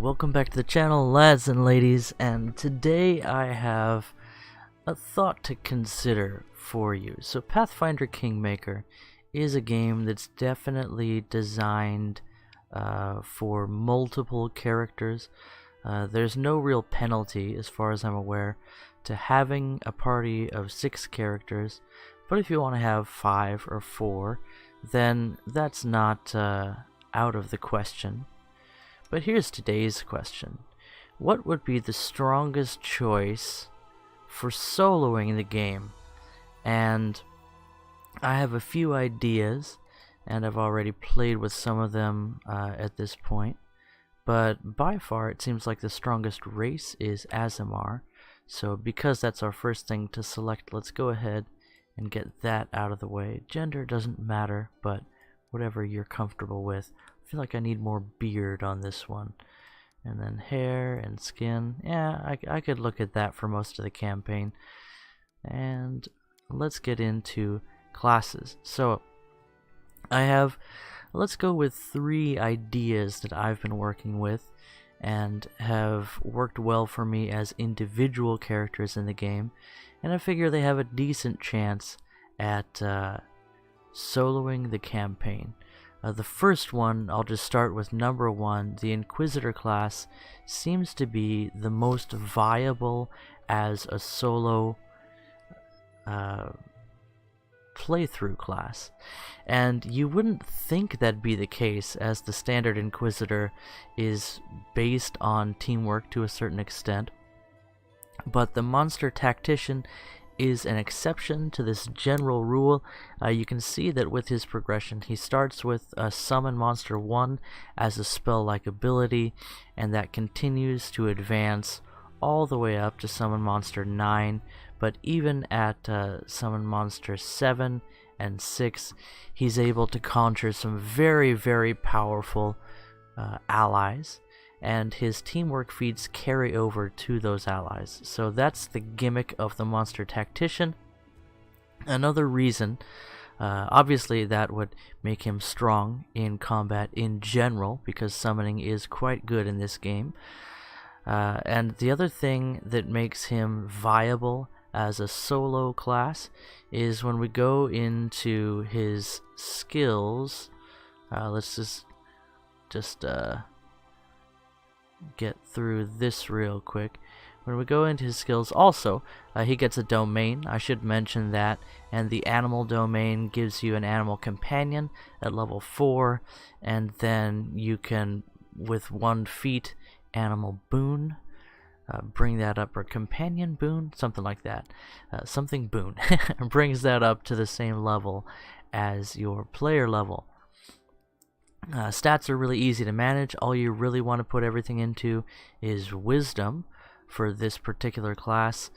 Welcome back to the channel, lads and ladies, and today I have a thought to consider for you. So Pathfinder Kingmaker is a game that's definitely designed for multiple characters. There's no real penalty, as far as I'm aware, to having a party of 6 characters, but if you want to have 5 or 4, then that's not out of the question. But here's today's question. What would be the strongest choice for soloing the game? And I have a few ideas, and I've already played with some of them at this point. But by far, it seems like the strongest race is Aasimar. So because that's our first thing to select, let's go ahead and get that out of the way. Gender doesn't matter, but whatever you're comfortable with. I feel like I need more beard on this one. And then hair and skin. Yeah, I could look at that for most of the campaign. And let's get into classes. So let's go with 3 ideas that I've been working with and have worked well for me as individual characters in the game. And I figure they have a decent chance at soloing the campaign. The first one, I'll just start with number 1. The Inquisitor class seems to be the most viable as a solo playthrough class. And you wouldn't think that'd be the case, as the standard Inquisitor is based on teamwork to a certain extent. But the Monster Tactician is an exception to this general rule. You can see that with his progression, he starts with Summon Monster 1 as a spell-like ability, and that continues to advance all the way up to Summon Monster 9. But even at Summon Monster 7 and 6, he's able to conjure some very, very powerful allies. And his teamwork feats carry over to those allies. So that's the gimmick of the Monster Tactician. Another reason, obviously that would make him strong in combat in general, because summoning is quite good in this game. And the other thing that makes him viable as a solo class is when we go into his skills. Let's just get through this real quick. When we go into his skills, also he gets a domain. I should mention that. And the animal domain gives you an animal companion at level 4, and then you can, with 1 feat, animal boon, bring that up, or companion boon, something like that. Something boon brings that up to the same level as your player level. Stats are really easy to manage. All you really want to put everything into is wisdom for this particular class,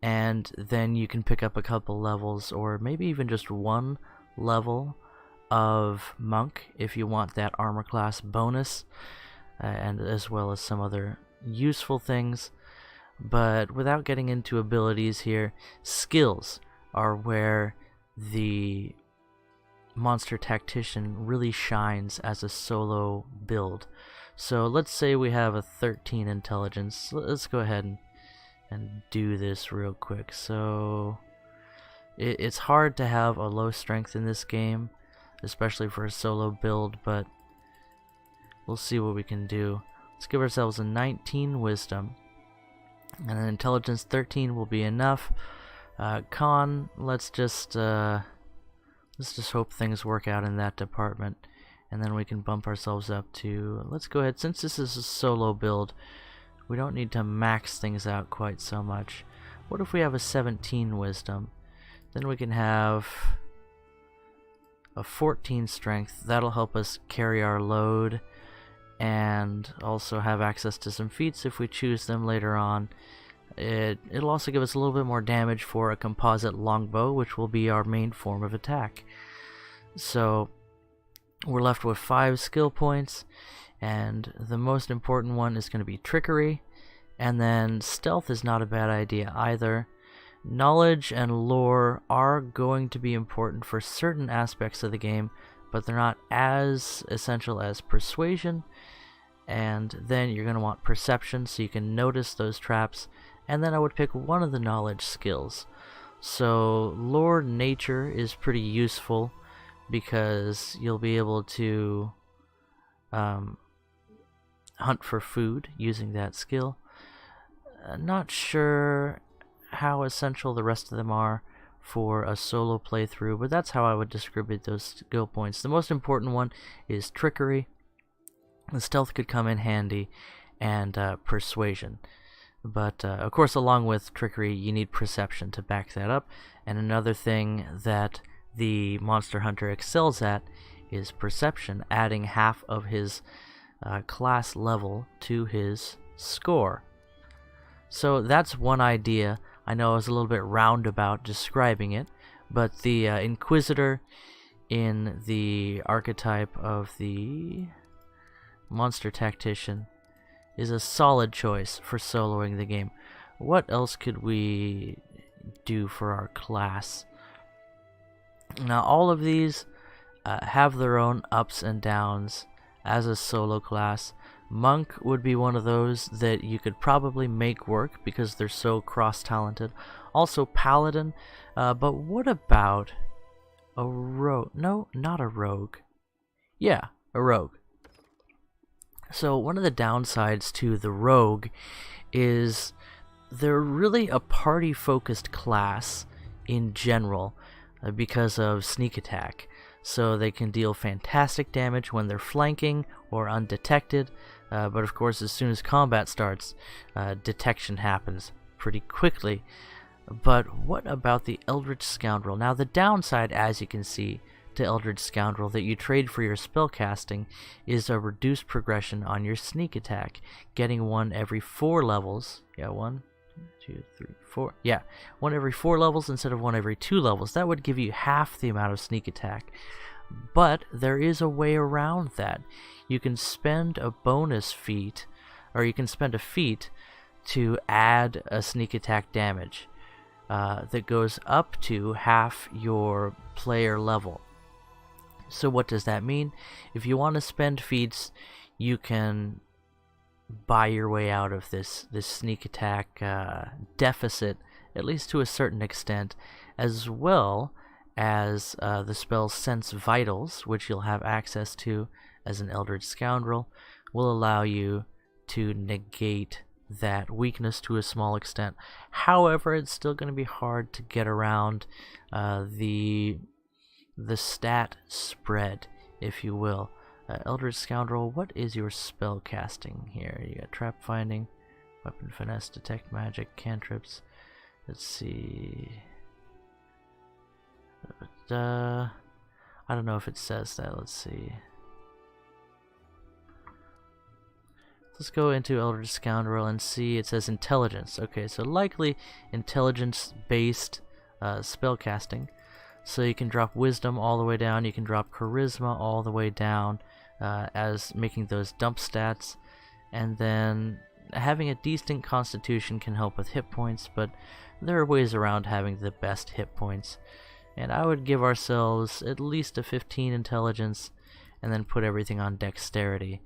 and then you can pick up a couple levels, or maybe even just 1 level of monk if you want that armor class bonus, and as well as some other useful things. But without getting into abilities here, skills are where the Monster Tactician really shines as a solo build. So let's say we have a 13 intelligence. Let's go ahead and do this real quick. So it's hard to have a low strength in this game, especially for a solo build, but we'll see what we can do. Let's give ourselves a 19 wisdom, and an intelligence 13 will be enough. Con, let's just hope things work out in that department, and then we can bump ourselves up to, let's go ahead, since this is a solo build, we don't need to max things out quite so much. What if we have a 17 wisdom? Then we can have a 14 strength. That'll help us carry our load, and also have access to some feats if we choose them later on. It'll also give us a little bit more damage for a composite longbow, which will be our main form of attack. So we're left with 5 skill points, and the most important one is going to be trickery, and then stealth is not a bad idea either. Knowledge and lore are going to be important for certain aspects of the game, but they're not as essential as persuasion. and then you're going to want perception so you can notice those traps, and then I would pick one of the knowledge skills. So lore nature is pretty useful because you'll be able to hunt for food using that skill. Not sure how essential the rest of them are for a solo playthrough, but that's how I would distribute those skill points. The most important one is trickery. The stealth could come in handy, and persuasion. But of course, along with trickery, you need perception to back that up. And another thing that the monster hunter excels at is perception, adding half of his class level to his score. So that's one idea. I know I was a little bit roundabout describing it, but the Inquisitor in the archetype of the monster tactician is a solid choice for soloing the game. What else could we do for our class? Now, all of these have their own ups and downs as a solo class. Monk would be one of those that you could probably make work because they're so cross-talented. Also Paladin, but what about a rogue? No, not a rogue. Yeah, a rogue. So one of the downsides to the rogue is they're really a party-focused class in general because of sneak attack. So they can deal fantastic damage when they're flanking or undetected, but of course as soon as combat starts, detection happens pretty quickly. But what about the Eldritch Scoundrel? Now the downside, as you can see, to Eldritch Scoundrel that you trade for your spellcasting is a reduced progression on your sneak attack, getting one every 4 levels. Yeah, 1, 2, 3, 4. Yeah, one every 4 levels instead of one every 2 levels. That would give you half the amount of sneak attack. But there is a way around that. You can spend a bonus feat, or you can spend a feat to add a sneak attack damage that goes up to half your player level. So what does that mean? If you want to spend feats, you can buy your way out of this sneak attack deficit, at least to a certain extent, as well as the spell Sense Vitals, which you'll have access to as an Eldritch Scoundrel, will allow you to negate that weakness to a small extent. However, it's still going to be hard to get around the stat spread, if you will. Eldritch Scoundrel, what is your spell casting here? You got trap finding, weapon finesse, detect magic, cantrips. Let's see. I don't know if it says that. Let's see. Let's go into Eldritch Scoundrel and see. It says intelligence. Okay, so likely intelligence-based spellcasting. So you can drop wisdom all the way down. You can drop charisma all the way down, as making those dump stats. And then having a decent constitution can help with hit points, but there are ways around having the best hit points. And I would give ourselves at least a 15 intelligence, and then put everything on dexterity.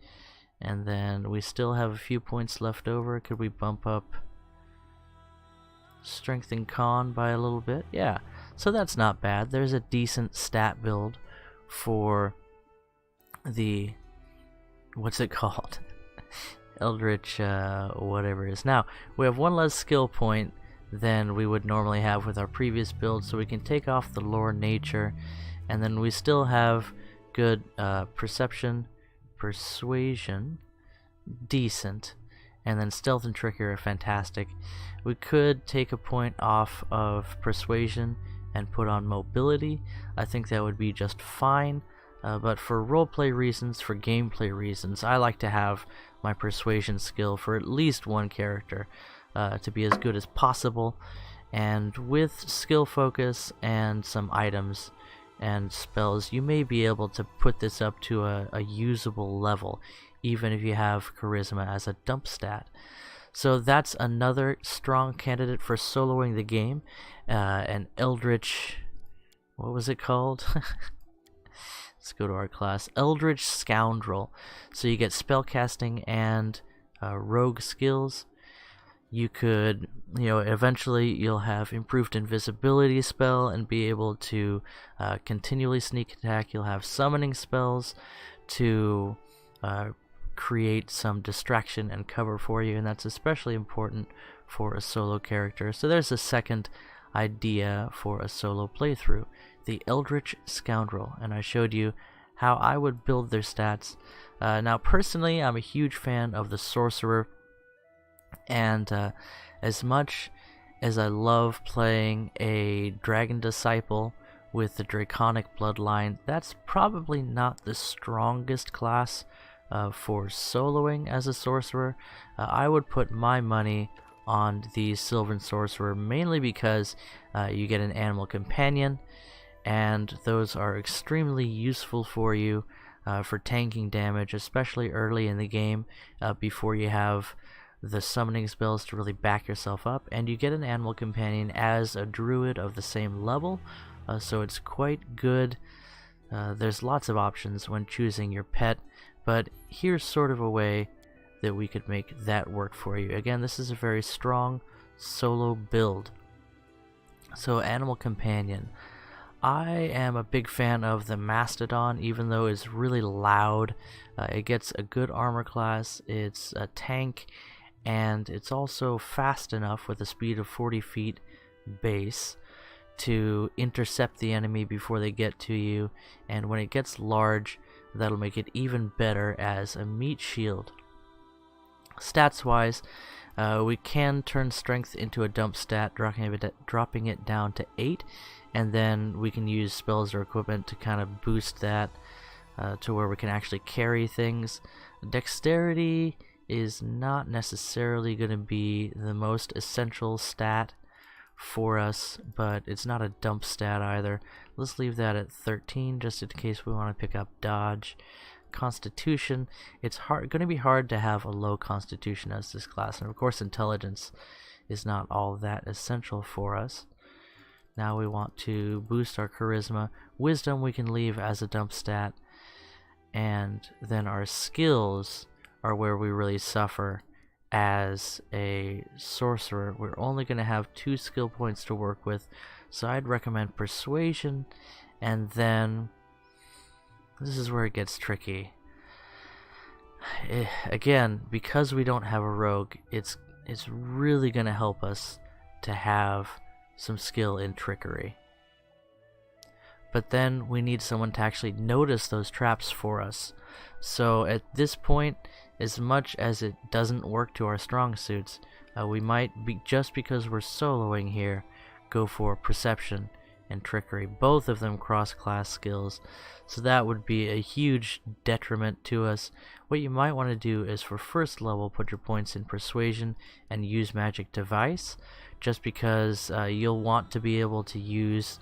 And then we still have a few points left over. Could we bump up strength and con by a little bit? Yeah, so that's not bad. There's a decent stat build for the, what's it called? Eldritch, whatever it is. Now, we have one less skill point than we would normally have with our previous build, so we can take off the lore nature, and then we still have good perception, persuasion, decent, and then stealth and trickery are fantastic. We could take a point off of persuasion and put on mobility. I think that would be just fine, but for roleplay reasons, for gameplay reasons, I like to have my persuasion skill for at least one character to be as good as possible. And with skill focus and some items and spells, you may be able to put this up to a usable level, even if you have charisma as a dump stat. So that's another strong candidate for soloing the game. An Eldritch, what was it called? Let's go to our class, Eldritch Scoundrel. So you get spellcasting and rogue skills. You could, eventually you'll have improved invisibility spell and be able to continually sneak attack. You'll have summoning spells to create some distraction and cover for you, and that's especially important for a solo character. So there's a second idea for a solo playthrough, the Eldritch Scoundrel, and I showed you how I would build their stats. Now personally, I'm a huge fan of the Sorcerer, and as much as I love playing a Dragon Disciple with the Draconic Bloodline, that's probably not the strongest class for soloing as a Sorcerer. I would put my money on the Sylvan Sorcerer, mainly because you get an animal companion, and those are extremely useful for you for tanking damage, especially early in the game before you have the summoning spells to really back yourself up. And you get an animal companion as a druid of the same level, so it's quite good. There's lots of options when choosing your pet, but here's sort of a way that we could make that work for you. Again, this is a very strong solo build. So animal companion, I am a big fan of the Mastodon, even though it's really loud. It gets a good armor class, it's a tank, and it's also fast enough with a speed of 40 feet base to intercept the enemy before they get to you, and when it gets large, that'll make it even better as a meat shield. Stats wise, we can turn strength into a dump stat, dropping it down to 8, and then we can use spells or equipment to kind of boost that to where we can actually carry things. Dexterity is not necessarily going to be the most essential stat for us, but it's not a dump stat either. Let's leave that at 13 just in case we want to pick up dodge. Constitution, it's going to be hard to have a low constitution as this class, and of course intelligence is not all that essential for us. Now we want to boost our charisma. Wisdom we can leave as a dump stat, and then our skills are where we really suffer as a sorcerer. We're only going to have 2 skill points to work with, so I'd recommend persuasion, and then this is where it gets tricky. Again, because we don't have a rogue, it's really going to help us to have some skill in trickery. But then we need someone to actually notice those traps for us. So at this point, as much as it doesn't work to our strong suits, we might be, just because we're soloing here, go for perception and trickery, both of them cross-class skills, so that would be a huge detriment to us. What you might want to do is, for first level, put your points in persuasion and use magic device, just because you'll want to be able to use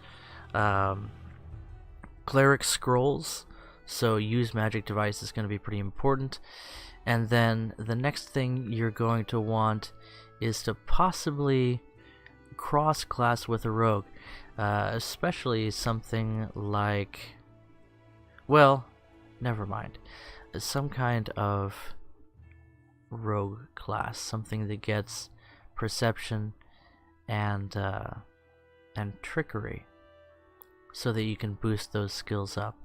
cleric scrolls, so use magic device is going to be pretty important. And then the next thing you're going to want is to possibly cross-class with a rogue. Especially something like, well, never mind, some kind of rogue class, something that gets perception and trickery, so that you can boost those skills up.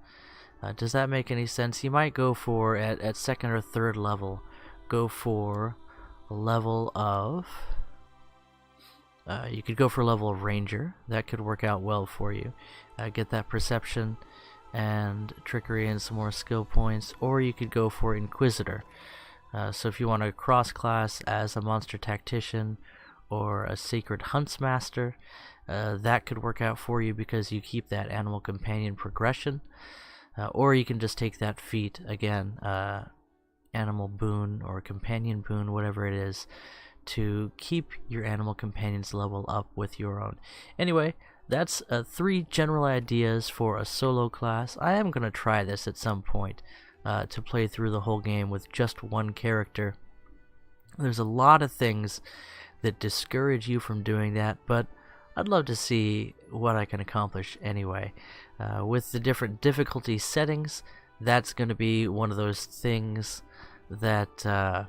Does that make any sense? You might go for, at second or third level, go for a level of you could go for a level of Ranger. That could work out well for you. Get that perception and trickery and some more skill points. Or you could go for Inquisitor. So if you want to cross-class as a Monster Tactician or a Sacred Huntsmaster, that could work out for you because you keep that Animal Companion progression. Or you can just take that feat, again, Animal Boon or Companion Boon, whatever it is, to keep your animal companions level up with your own. Anyway, that's 3 general ideas for a solo class. I am going to try this at some point to play through the whole game with just one character. There's a lot of things that discourage you from doing that, but I'd love to see what I can accomplish anyway. With the different difficulty settings, that's going to be one of those things that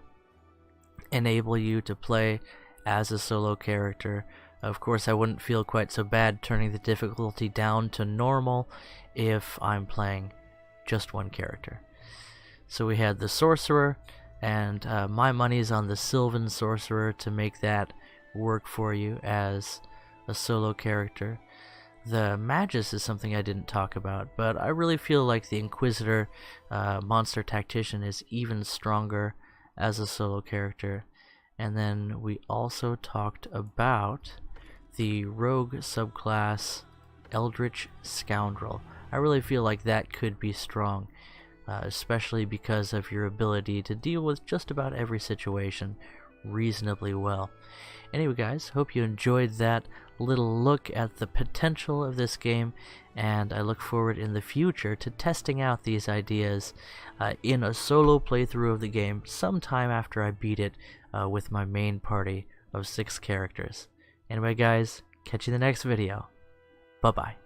enable you to play as a solo character. Of course, I wouldn't feel quite so bad turning the difficulty down to normal if I'm playing just one character. So we had the Sorcerer, and my money's on the Sylvan Sorcerer to make that work for you as a solo character. The Magus is something I didn't talk about, but I really feel like the Inquisitor Monster Tactician is even stronger as a solo character. And then we also talked about the Rogue subclass Eldritch Scoundrel. I really feel like that could be strong, especially because of your ability to deal with just about every situation reasonably well. Anyway guys, hope you enjoyed that little look at the potential of this game, and I look forward in the future to testing out these ideas in a solo playthrough of the game sometime after I beat it with my main party of 6 characters. Anyway guys, catch you in the next video. Bye bye.